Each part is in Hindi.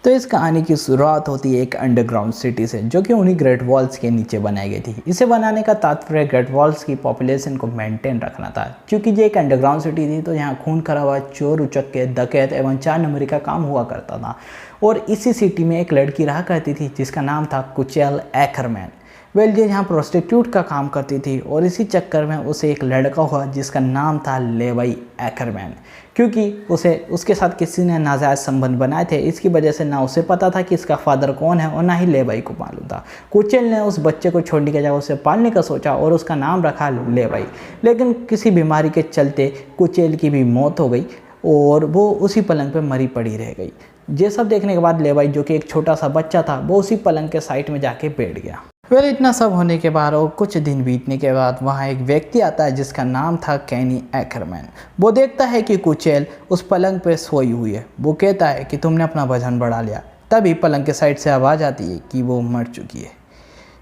तो इस कहानी की शुरुआत होती है एक अंडरग्राउंड सिटी से, जो कि उन्हीं ग्रेट वॉल्स के नीचे बनाई गई थी। इसे बनाने का तात्पर्य ग्रेट वॉल्स की पॉपुलेशन को मेंटेन रखना था, क्योंकि ये एक अंडरग्राउंड सिटी थी तो यहाँ खून खराबा, चोर उचक्के, डकैत एवं 4 नंबरी का काम हुआ करता था। और इसी सिटी में एक लड़की रहा करती थी जिसका नाम था कुचेल एकरमैन। वेल, ये यहाँ प्रोस्टिट्यूट का काम करती थी और इसी चक्कर में उसे एक लड़का हुआ जिसका नाम था लेवाई एकरमैन। क्योंकि उसके साथ किसी ने नाजायज़ संबंध बनाए थे, इसकी वजह से ना उसे पता था कि इसका फादर कौन है और ना ही लेवाई को मालूम था। कुचेल ने उस बच्चे को छोड़ने के जगह उसे पालने का सोचा और उसका नाम रखा लेवाई। लेकिन किसी बीमारी के चलते कुचेल की भी मौत हो गई और वो उसी पलंग पर मरी पड़ी रह गई। ये सब देखने के बाद लेवाई, जो कि एक छोटा सा बच्चा था, वो उसी पलंग के साइड में जाके बैठ गया। फिर इतना सब होने के बाद और कुछ दिन बीतने के बाद वहाँ एक व्यक्ति आता है जिसका नाम था कैनी एकरमैन। वो देखता है कि कुचेल उस पलंग पे सोई हुई है। वो कहता है कि तुमने अपना वजन बढ़ा लिया। तभी पलंग के साइड से आवाज़ आती है कि वो मर चुकी है।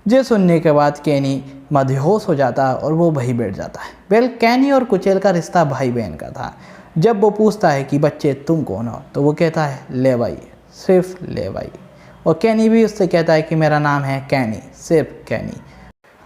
ये सुनने के बाद कैनी मदहोश हो जाता है और वो वहीं बैठ जाता है। वेल, कैनी और कुचेल का रिश्ता भाई बहन का था। जब वो पूछता है कि बच्चे तुम कौन हो, तो वो कहता है लेवाई, सिर्फ लेवाई। और कैनी भी उससे कहता है कि मेरा नाम है कैनी, सिर्फ कैनी।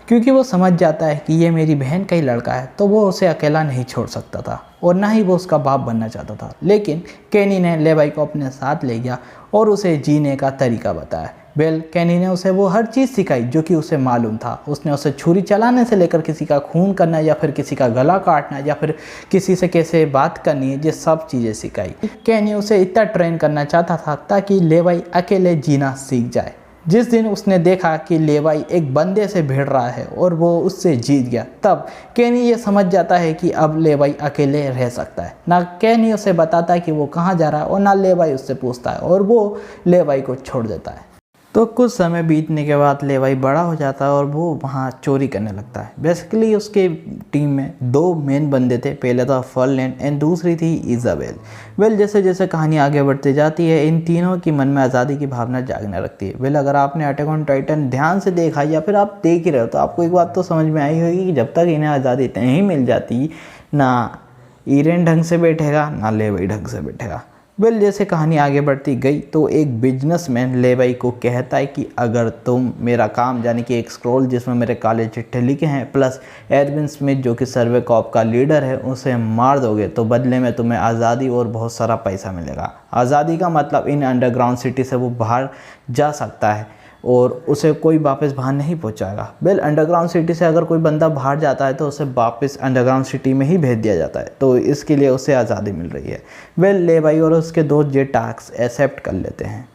क्योंकि वो समझ जाता है कि ये मेरी बहन का ही लड़का है, तो वो उसे अकेला नहीं छोड़ सकता था और ना ही वो उसका बाप बनना चाहता था। लेकिन कैनी ने लेवाई को अपने साथ ले गया और उसे जीने का तरीका बताया। वेल, कैनी ने उसे वो हर चीज़ सिखाई जो कि उसे मालूम था। उसने उसे छुरी चलाने से लेकर किसी का खून करना या फिर किसी का गला काटना या फिर किसी से कैसे बात करनी है, ये सब चीज़ें सिखाई। कैनी उसे इतना ट्रेन करना चाहता था ताकि लेवाई अकेले जीना सीख जाए। जिस दिन उसने देखा कि लेवाई एक बंदे से भिड़ रहा है और वो उससे जीत गया, तब कैनी ये समझ जाता है कि अब लेवाई अकेले रह सकता है। ना कैनी उसे बताता है कि वो कहाँ जा रहा है और ना लेवाई उससे पूछता है और वो लेवाई को छोड़ देता है। तो कुछ समय बीतने के बाद लेवाई बड़ा हो जाता है और वो वहाँ चोरी करने लगता है। बेसिकली उसके टीम में 2 मेन बंदे थे। पहला था फर्लैंड एंड दूसरी थी इजाबेल। वेल, जैसे जैसे कहानी आगे बढ़ती जाती है, इन तीनों की मन में आज़ादी की भावना जागने लगती है। वेल, अगर आपने अटैक ऑन टाइटन ध्यान से देखा या फिर आप देख ही रहे हो तो आपको एक बात तो समझ में आई होगी कि जब तक इन्हें आज़ादी नहीं मिल जाती, ना ईरेन ढंग से बैठेगा ना लेवाई ढंग से बैठेगा। वेल, जैसे कहानी आगे बढ़ती गई तो एक बिजनेसमैन लेवाई को कहता है कि अगर तुम मेरा काम, यानी कि एक स्क्रॉल जिसमें मेरे काले चिट्ठे लिखे हैं प्लस एरविन स्मिथ जो कि सर्वे कॉप का लीडर है, उसे मार दोगे तो बदले में तुम्हें आज़ादी और बहुत सारा पैसा मिलेगा। आज़ादी का मतलब इन अंडरग्राउंड सिटी से वो बाहर जा सकता है और उसे कोई वापस बाहर नहीं पहुंचाएगा। वेल, अंडरग्राउंड सिटी से अगर कोई बंदा बाहर जाता है तो उसे वापस अंडरग्राउंड सिटी में ही भेज दिया जाता है, तो इसके लिए उसे आज़ादी मिल रही है। वेल, लेवाई और उसके दोस्त ये टास्क एक्सेप्ट कर लेते हैं।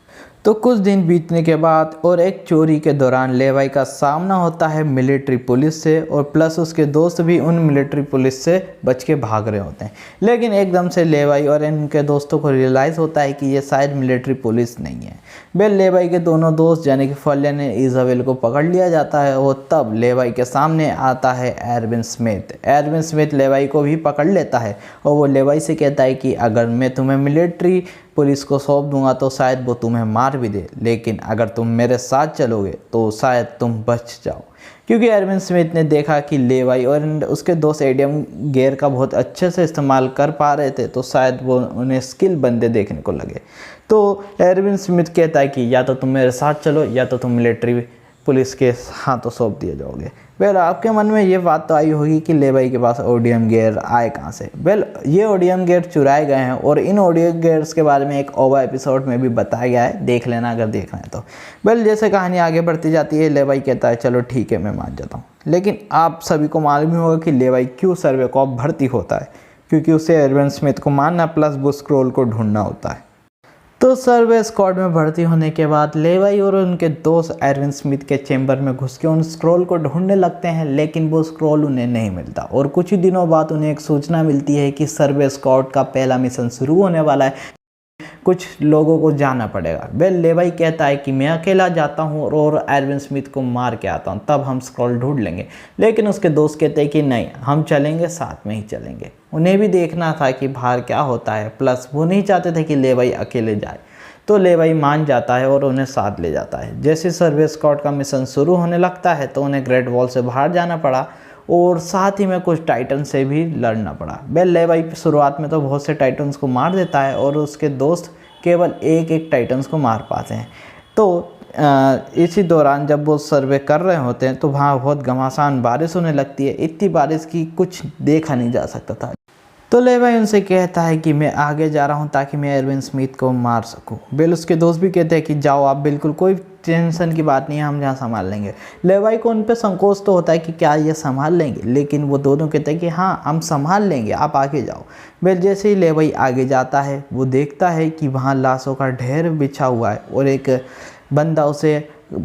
तो कुछ दिन बीतने के बाद और एक चोरी के दौरान लेवाई का सामना होता है मिलिट्री पुलिस से और प्लस उसके दोस्त भी उन मिलिट्री पुलिस से बच के भाग रहे होते हैं। लेकिन एकदम से लेवाई और इनके दोस्तों को रियलाइज़ होता है कि ये शायद मिलिट्री पुलिस नहीं है। वेल, लेवाई के दोनों दोस्त यानी कि फर्लैंड ने इजाबेल को पकड़ लिया जाता है और तब लेवाई के सामने आता है एरविन स्मिथ। एरविन स्मिथ लेवाई को भी पकड़ लेता है और वो लेवाई से कहता है कि अगर मैं तुम्हें मिलिट्री पुलिस को सौंप दूंगा तो शायद वो तुम्हें मार भी दे, लेकिन अगर तुम मेरे साथ चलोगे तो शायद तुम बच जाओ। क्योंकि एरविन स्मिथ ने देखा कि लेवाई और उसके दोस्त एडम गेयर का बहुत अच्छे से इस्तेमाल कर पा रहे थे, तो शायद वो उन्हें स्किल बंदे देखने को लगे। तो एरविन स्मिथ कहता है कि या तो तुम मेरे साथ चलो या तो तुम मिलिट्री पुलिस के हाथों सौंप दिए जाओगे। वेल, आपके मन में ये बात तो आई होगी कि लेवाई के पास ओडियम गेयर आए कहाँ से। वेल, ये ओडियम गेयर चुराए गए हैं और इन ओडियम गेयर्स के बारे में एक ओवा एपिसोड में भी बताया गया है, देख लेना अगर देखना है तो। वेल, जैसे कहानी आगे बढ़ती जाती है, लेवाई कहता है चलो ठीक है, मैं मान जाता हूँ। लेकिन आप सभी को मालूम ही होगा कि लेवाई क्यों सर्वे कॉप भर्ती होता है, क्योंकि उसे एरविन स्मिथ को मारना प्लस वो स्क्रॉल को ढूंढना होता है। तो सर्वे स्क्वाड में भर्ती होने के बाद लेवाई और उनके दोस्त एरविन स्मिथ के चेंबर में घुस के उन स्क्रॉल को ढूंढने लगते हैं, लेकिन वो स्क्रॉल उन्हें नहीं मिलता। और कुछ ही दिनों बाद उन्हें एक सूचना मिलती है कि सर्वे स्क्वाड का पहला मिशन शुरू होने वाला है, कुछ लोगों को जाना पड़ेगा। वेल, लेवाई कहता है कि मैं अकेला जाता हूँ और एरविन स्मिथ को मार के आता हूँ, तब हम स्क्रॉल ढूंढ लेंगे। लेकिन उसके दोस्त कहते हैं कि नहीं, हम चलेंगे, साथ में ही चलेंगे। उन्हें भी देखना था कि बाहर क्या होता है, प्लस वो नहीं चाहते थे कि लेवाई अकेले जाए। तो लेवाई मान जाता है और उन्हें साथ ले जाता है। जैसे सर्वे स्क्वाड का मिशन शुरू होने लगता है तो उन्हें ग्रेट वॉल से बाहर जाना पड़ा और साथ ही में कुछ टाइटन से भी लड़ना पड़ा। वेल, लेवाई शुरुआत में तो बहुत से टाइटन्स को मार देता है और उसके दोस्त केवल एक एक टाइटन्स को मार पाते हैं। तो इसी दौरान जब वो सर्वे कर रहे होते हैं तो वहाँ बहुत घमासान बारिश होने लगती है। इतनी बारिश की कुछ देखा नहीं जा सकता था। तो लेवाई उनसे कहता है कि मैं आगे जा रहा हूँ ताकि मैं एरविन स्मिथ को मार सकूँ। बिल उसके दोस्त भी कहते हैं कि जाओ आप, बिल्कुल कोई टेंशन की बात नहीं है, हम यहाँ संभाल लेंगे। लेवाई को उन पे संकोच तो होता है कि क्या ये संभाल लेंगे, लेकिन वो दोनों कहते हैं कि हाँ हम संभाल लेंगे, आप आगे जाओ। बिल जैसे ही लेवाई आगे जाता है वो देखता है कि वहाँ लाशों का ढेर बिछा हुआ है और एक बंदा उसे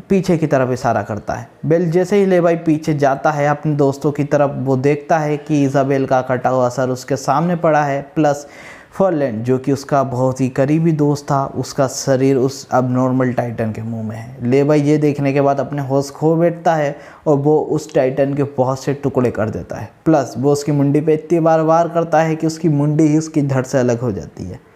पीछे की तरफ इशारा करता है। बेल जैसे ही लेवाई पीछे जाता है अपने दोस्तों की तरफ, वो देखता है कि इज़ाबेल का कटा हुआ सर उसके सामने पड़ा है, प्लस फर्लैंड जो कि उसका बहुत ही करीबी दोस्त था, उसका शरीर उस अब नॉर्मल टाइटन के मुंह में है। लेवाई ये देखने के बाद अपने होश खो बैठता है और वो उस टाइटन के बहुत से टुकड़े कर देता है। प्लस वो उसकी मुंडी पे इतनी बार वार करता है कि उसकी मुंडी ही उसकी धड़ से अलग हो जाती है।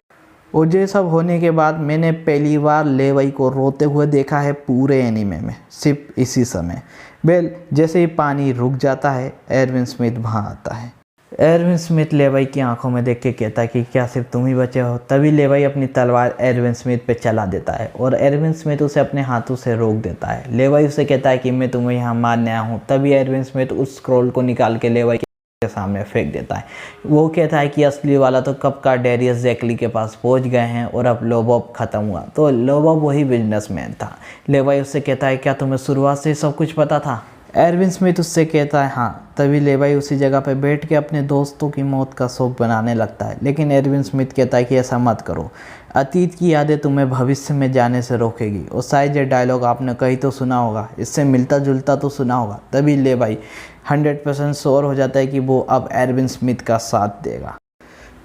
और ये सब होने के बाद मैंने पहली बार लेवाई को रोते हुए देखा है पूरे एनीमे में, सिर्फ इसी समय। वेल जैसे ही पानी रुक जाता है एरविन स्मिथ वहाँ आता है। एरविन स्मिथ लेवाई की आंखों में देख के कहता है कि क्या सिर्फ तुम ही बचे हो। तभी लेवाई अपनी तलवार एरविन स्मिथ पे चला देता है और एरविन स्मिथ उसे अपने हाथों से रोक देता है। लेवाई उसे कहता है कि मैं तुम्हें यहाँ मारने आया हूँ। तभी एरविन स्मिथ उस स्क्रॉल को निकाल के लेवाई के सामने फेंक देता है। वो कहता है कि असली वाला तो कब का डेरियस जैकली के पास पहुंच गए हैं और अब लोबॉब खत्म हुआ। तो लोबॉब वही बिजनेसमैन था। लेवाई उससे कहता है क्या तुम्हें शुरुआत से सब कुछ पता था? एरविन स्मिथ उससे कहता है हाँ। तभी लेवाई उसी जगह पर बैठ के अपने दोस्तों की मौत का शोक बनाने लगता है, लेकिन एरविन स्मिथ कहता है कि ऐसा मत करो, अतीत की यादें तुम्हें भविष्य में जाने से रोकेगी। और शायद ये डायलॉग आपने कहीं तो सुना होगा, इससे मिलता जुलता तो सुना होगा। तभी लेवाई 100% श्योर हो जाता है कि वो अब एरविन स्मिथ का साथ देगा।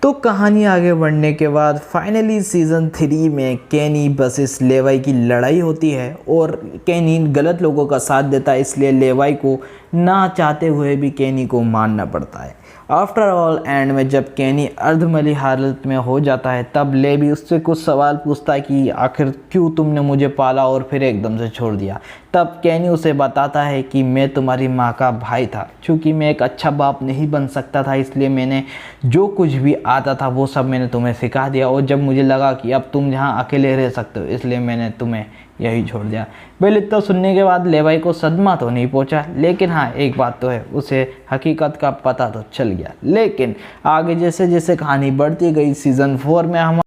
तो कहानी आगे बढ़ने के बाद फाइनली सीज़न 3 में केनी वर्सेस लेवाई की लड़ाई होती है और केनी गलत लोगों का साथ देता है, इसलिए लेवाई को ना चाहते हुए भी केनी को मारना पड़ता है। आफ्टर ऑल एंड में जब केनी अर्धमली हालत में हो जाता है तब लेवी उससे कुछ सवाल पूछता है कि आखिर क्यों तुमने मुझे पाला और फिर एकदम से छोड़ दिया। तब केनी उसे बताता है कि मैं तुम्हारी माँ का भाई था, चूँकि मैं एक अच्छा बाप नहीं बन सकता था इसलिए मैंने जो कुछ भी आता था वो सब मैंने तुम्हें सिखा दिया, और जब मुझे लगा कि अब तुम यहाँ अकेले रह सकते हो इसलिए मैंने तुम्हें यही छोड़ दिया। बिल इतना सुनने के बाद लेवाई को सदमा तो नहीं पहुंचा, लेकिन हाँ एक बात तो है, उसे हकीकत का पता तो चल गया। लेकिन आगे जैसे जैसे कहानी बढ़ती गई सीज़न 4 में हम